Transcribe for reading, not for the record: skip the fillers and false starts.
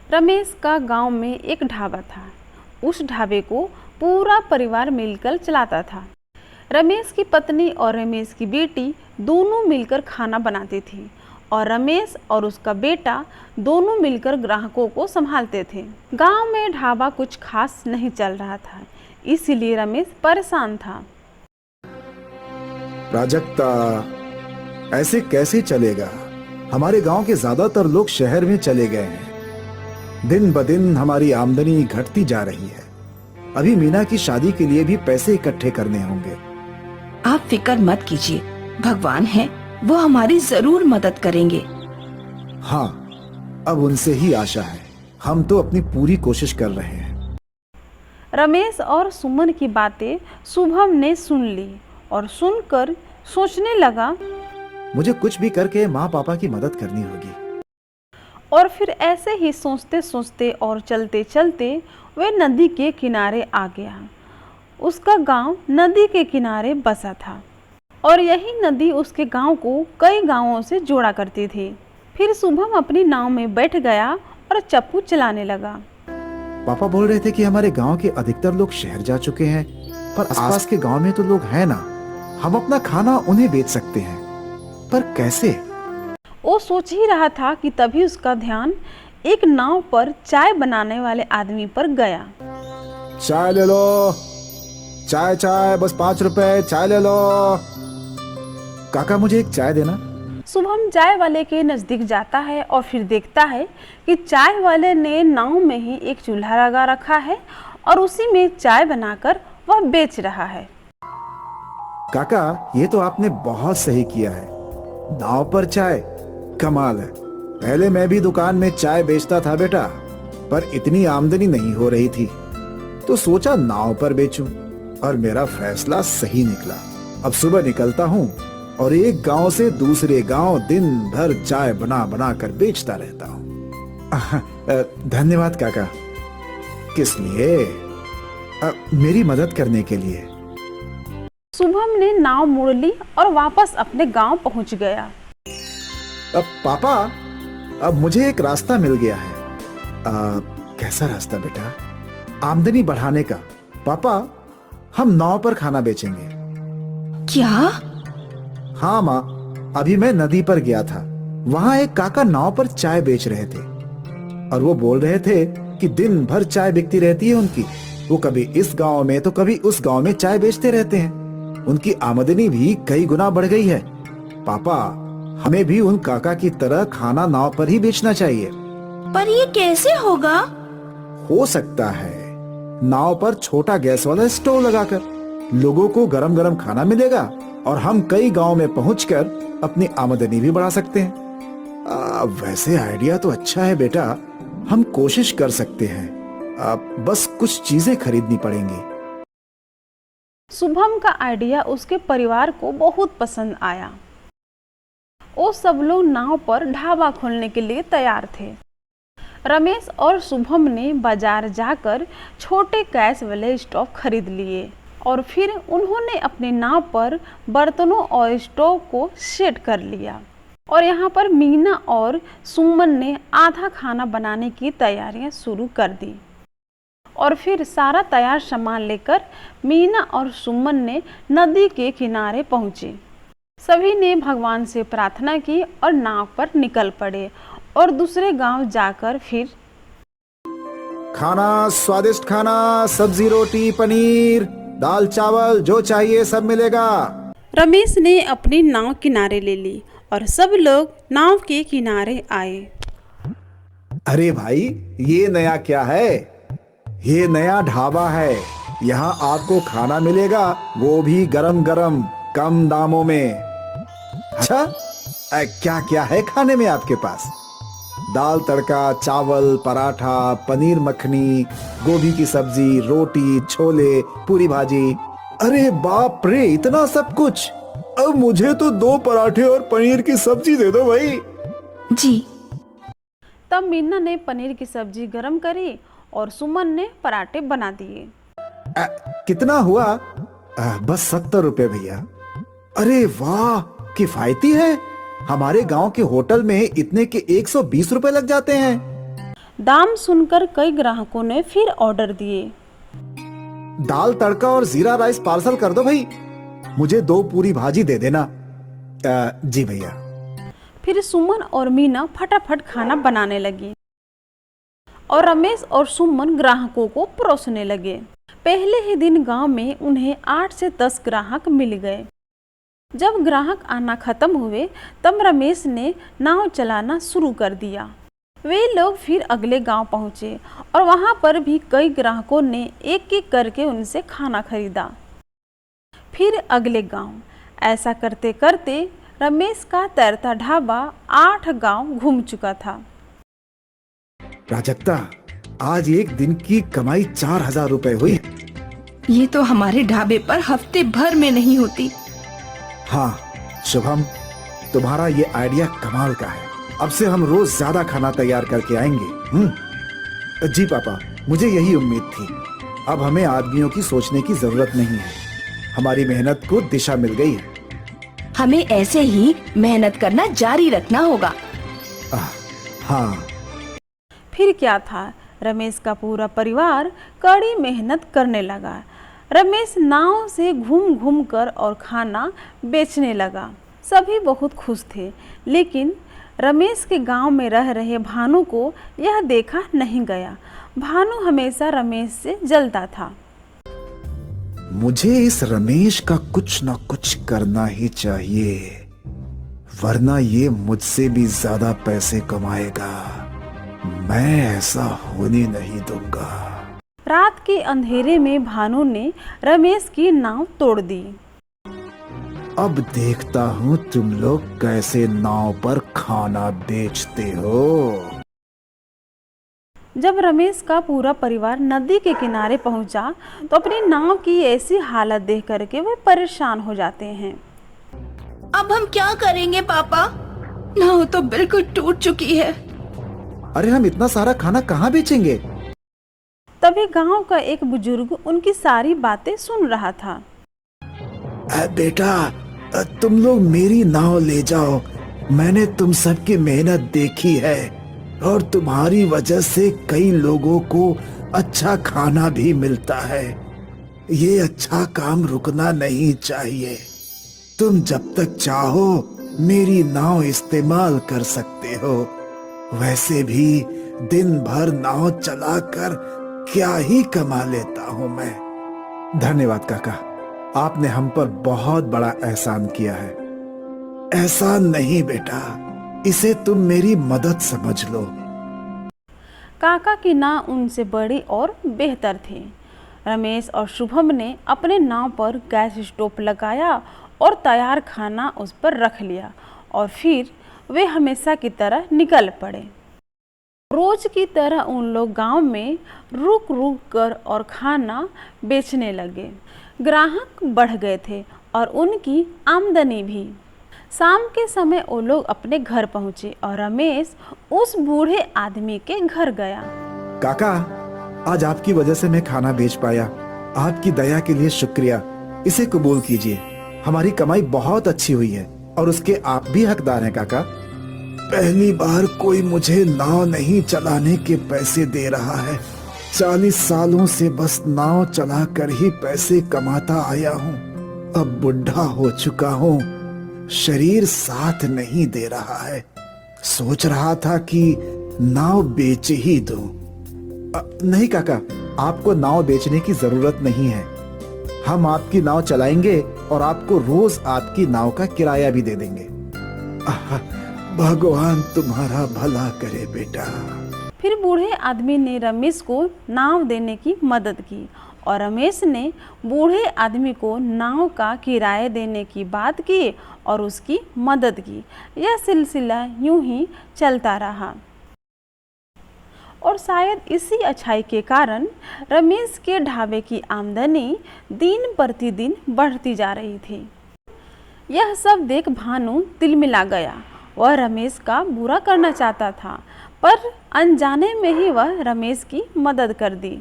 रमेश का गांव में एक ढाबा था। उस ढाबे को पूरा परिवार मिलकर चलाता था। रमेश की पत्नी और रमेश की बेटी दोनों मिलकर खाना बनाती थी और रमेश और उसका बेटा दोनों मिलकर ग्राहकों को संभालते थे। गांव में ढाबा कुछ खास नहीं चल रहा था, इसीलिए रमेश परेशान था। प्राजक्ता, ऐसे कैसे चलेगा? हमारे गांव के ज्यादातर लोग शहर में चले गए हैं। दिन ब दिन हमारी आमदनी घटती जा रही है। अभी मीना की शादी के लिए भी पैसे इकट्ठे करने होंगे। आप फिक्र मत कीजिए, भगवान है, वो हमारी जरूर मदद करेंगे। हाँ, अब उनसे ही आशा है। हम तो अपनी पूरी कोशिश कर रहे हैं। रमेश और सुमन की बातें शुभम ने सुन ली और सुनकर सोचने लगा। मुझे कुछ भी करके माँ पापा की मदद करनी होगी। और फिर ऐसे ही सोचते सोचते और चलते चलते वे नदी के किनारे आ गया। उसका गांव नदी के किनारे बसा था और यही नदी उसके गांव को कई गांवों से जोड़ा करती थी। फिर शुभम अपनी नाव में बैठ गया और चप्पू चलाने लगा। पापा बोल रहे थे कि हमारे गांव के अधिकतर लोग शहर जा चुके हैं, पर आसपास के गांव में तो लोग हैं ना। हम अपना खाना उन्हें बेच सकते हैं, पर कैसे? वो सोच ही रहा था कि तभी उसका ध्यान एक नाव पर चाय बनाने वाले आदमी पर गया। चाय ले लो, चाय चाय, बस 5 रुपए, चाय ले लो। काका, मुझे एक चाय देना। शुभम चाय वाले के नजदीक जाता है और फिर देखता है कि चाय वाले ने नाव में ही एक चूल्हा लगा रखा है और उसी में चाय बनाकर वह बेच रहा है। काका, ये तो आपने बहुत सही किया है। नाव पर चाय, कमाल है। पहले मैं भी दुकान में चाय बेचता था बेटा, पर इतनी आमदनी नहीं हो रही थी, तो सोचा नाव पर बेचूं और मेरा फैसला सही निकला। अब सुबह निकलता हूँ और एक गांव से दूसरे गांव दिन भर चाय बना बना कर बेचता रहता हूँ। धन्यवाद काका। किस लिए? मेरी मदद करने के लिए। शुभम ने नाव मोड़ ली और वापस अपने गांव पहुंच गया। अब पापा, अब मुझे एक रास्ता मिल गया है। कैसा रास्ता बेटा? आमदनी बढ़ाने का। पापा, हम नाव पर खाना बेचेंगे। क्या? हाँ माँ, अभी मैं नदी पर गया था। वहाँ एक काका नाव पर चाय बेच रहे थे और वो बोल रहे थे कि दिन भर चाय बिकती रहती है उनकी। वो कभी इस गांव में तो कभी उस गांव में चाय बेचते रहते हैं। उनकी आमदनी भी कई गुना बढ़ गई है। पापा, हमें भी उन काका की तरह खाना नाव पर ही बेचना चाहिए। पर ये कैसे होगा? हो सकता है नाव पर छोटा गैस वाला स्टोव लगाकर लोगों को गरम गरम खाना मिलेगा और हम कई गांव में पहुंचकर अपनी आमदनी भी बढ़ा सकते हैं। वैसे आइडिया तो अच्छा है बेटा, हम कोशिश कर सकते हैं। बस कुछ चीजें खरीदनी पड़ेंगी। शुभम का आइडिया उसके परिवार को बहुत पसंद आया। वो सब लोग नाव पर ढाबा खोलने के लिए तैयार थे। रमेश और शुभम ने बाजार जाकर छोटे गैस वाले स्टोव खरीद लिए और फिर उन्होंने अपने नाव पर बर्तनों और स्टोव को सेट कर लिया। और यहाँ पर मीना और सुमन ने आधा खाना बनाने की तैयारियां शुरू कर दी। और फिर सारा तैयार सामान लेकर मीना और सुमन ने नदी के किनारे पहुंचे। सभी ने भगवान से प्रार्थना की और नाव पर निकल पड़े और दूसरे गांव जाकर फिर खाना, स्वादिष्ट खाना, सब्जी, रोटी, पनीर, दाल, चावल, जो चाहिए सब मिलेगा। रमेश ने अपनी नाव किनारे ले ली और सब लोग नाव के किनारे आए। अरे भाई, ये नया क्या है? ये नया ढाबा है। यहाँ आपको खाना मिलेगा, वो भी गरम गरम, कम दामों में। अच्छा, क्या क्या है खाने में आपके पास? दाल तड़का, चावल, पराठा, पनीर मखनी, गोभी की सब्जी, रोटी, छोले, पूरी भाजी। अरे बाप रे, इतना सब कुछ! अब मुझे तो 2 पराठे और पनीर की सब्जी दे दो भाई। जी। तब मीना ने पनीर की सब्जी गरम करी और सुमन ने पराठे बना दिए। कितना हुआ? बस 70 रुपए भैया। अरे वाह, किफायती है। हमारे गांव के होटल में इतने के 120 रुपए लग जाते हैं। दाम सुनकर कई ग्राहकों ने फिर ऑर्डर दिए। दाल तड़का और जीरा राइस पार्सल कर दो भाई। मुझे 2 पूरी भाजी दे देना। जी भैया। फिर सुमन और मीना फटाफट खाना बनाने लगी और रमेश और सुमन ग्राहकों को परोसने लगे। पहले ही दिन गांव में उन्हें 8 से 10 ग्राहक मिल गए। जब ग्राहक आना खत्म हुए तब रमेश ने नाव चलाना शुरू कर दिया। वे लोग फिर अगले गांव पहुंचे और वहां पर भी कई ग्राहकों ने एक एक करके उनसे खाना खरीदा। फिर अगले गांव। ऐसा करते करते रमेश का तैरता ढाबा 8 गांव घूम चुका था। प्राजक्ता, आज एक दिन की कमाई 4000 रुपए हुई। ये तो हमारे ढाबे पर हफ्ते भर में नहीं होती। हाँ शुभम, तुम्हारा ये आइडिया कमाल का है। अब से हम रोज ज्यादा खाना तैयार करके आएंगे। जी पापा, मुझे यही उम्मीद थी। अब हमें आदमियों की सोचने की जरूरत नहीं है। हमारी मेहनत को दिशा मिल गई है। हमें ऐसे ही मेहनत करना जारी रखना होगा। हाँ। फिर क्या था, रमेश का पूरा परिवार कड़ी मेहनत करने लगा। रमेश नाव से घूम घूम कर और खाना बेचने लगा। सभी बहुत खुश थे, लेकिन रमेश के गांव में रह रहे भानु को यह देखा नहीं गया। भानु हमेशा रमेश से जलता था। मुझे इस रमेश का कुछ न कुछ करना ही चाहिए, वरना ये मुझसे भी ज्यादा पैसे कमाएगा। मैं ऐसा होने नहीं दूंगा। रात के अंधेरे में भानु ने रमेश की नाव तोड़ दी। अब देखता हूँ तुम लोग कैसे नाव पर खाना बेचते हो। जब रमेश का पूरा परिवार नदी के किनारे पहुंचा तो अपनी नाव की ऐसी हालत देख करके वे परेशान हो जाते हैं। अब हम क्या करेंगे पापा? नाव तो बिल्कुल टूट चुकी है। अरे हम इतना सारा खाना कहाँ बेचेंगे? तभी गांव का एक बुजुर्ग उनकी सारी बातें सुन रहा था। बेटा, तुम लोग मेरी नाव ले जाओ। मैंने तुम सबकी मेहनत देखी है और तुम्हारी वजह से कई लोगों को अच्छा खाना भी मिलता है। ये अच्छा काम रुकना नहीं चाहिए। तुम जब तक चाहो मेरी नाव इस्तेमाल कर सकते हो। वैसे भी दिन भर नाव चलाकर क्या ही कमा लेता हूँ मैं। धन्यवाद काका, आपने हम पर बहुत बड़ा एहसान किया है। एहसान नहीं बेटा, इसे तुम मेरी मदद समझ लो। काका की नाव उनसे बड़ी और बेहतर थी। रमेश और शुभम ने अपने नाव पर गैस स्टोव लगाया और तैयार खाना उस पर रख लिया और फिर वे हमेशा की तरह निकल पड़े। रोज की तरह उन लोग गांव में रुक रुक कर और खाना बेचने लगे। ग्राहक बढ़ गए थे और उनकी आमदनी भी। शाम के समय वो लोग अपने घर पहुंचे और रमेश उस बूढ़े आदमी के घर गया। काका, आज आपकी वजह से मैं खाना बेच पाया। आपकी दया के लिए शुक्रिया। इसे कबूल कीजिए। हमारी कमाई बहुत अच्छी हुई है और उसके आप भी हकदार हैं काका। पहली बार कोई मुझे नाव नहीं चलाने के पैसे दे रहा है। 40 सालों से बस नाव चलाकर ही पैसे कमाता आया हूँ। अब बुढ़ा हो चुका हूँ, शरीर साथ नहीं दे रहा है। सोच रहा था कि नाव बेच ही दूं। नहीं काका, आपको नाव बेचने की जरूरत नहीं है। हम आपकी नाव चलाएंगे और आपको रोज आपकी नाव का किराया भी दे देंगे। भगवान तुम्हारा भला करे बेटा। फिर बूढ़े आदमी ने रमेश को नाव देने की मदद की और रमेश ने बूढ़े आदमी को नाव का किराया देने की बात की और उसकी मदद की। यह सिलसिला यूं ही चलता रहा और शायद इसी अच्छाई के कारण रमेश के ढाबे की आमदनी दिन प्रतिदिन बढ़ती जा रही थी। यह सब देख भानु तिलमिला गया। वह रमेश का बुरा करना चाहता था, पर अनजाने में ही वह रमेश की मदद कर दी।